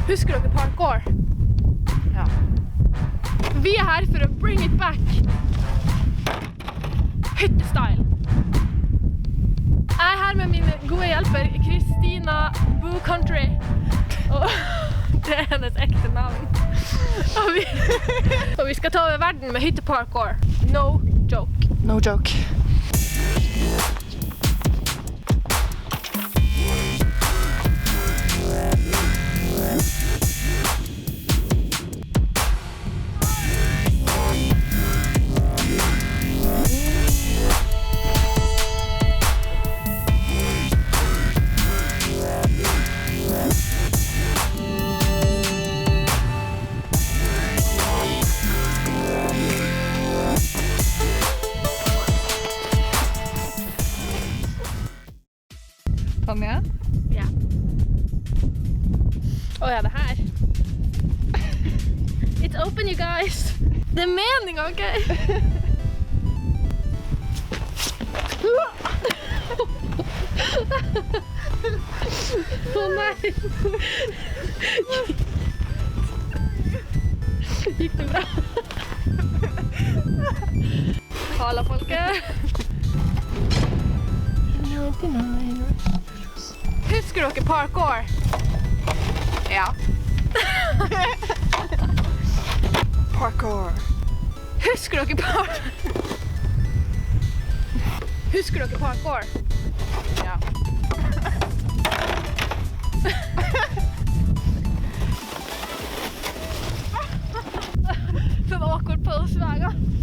Husker dere parkour? Ja. Vi er her for å bring it back. Hyttestyle. Jeg er her med min gode hjelper, Kristina Boo Country. Og det er hennes ekte navn. Og vi skal ta over verden med hytteparkour. No joke. No joke. Tanja? Ja. Ja, det her. It's open, you guys. Det er meningen, ok? Nei. Gikk det bra? Halla, folket. Husker dere parkour? Ja. Parkour. Husker dere parkour? Husker dere parkour? Ja. Sånn awkward pose hver gang.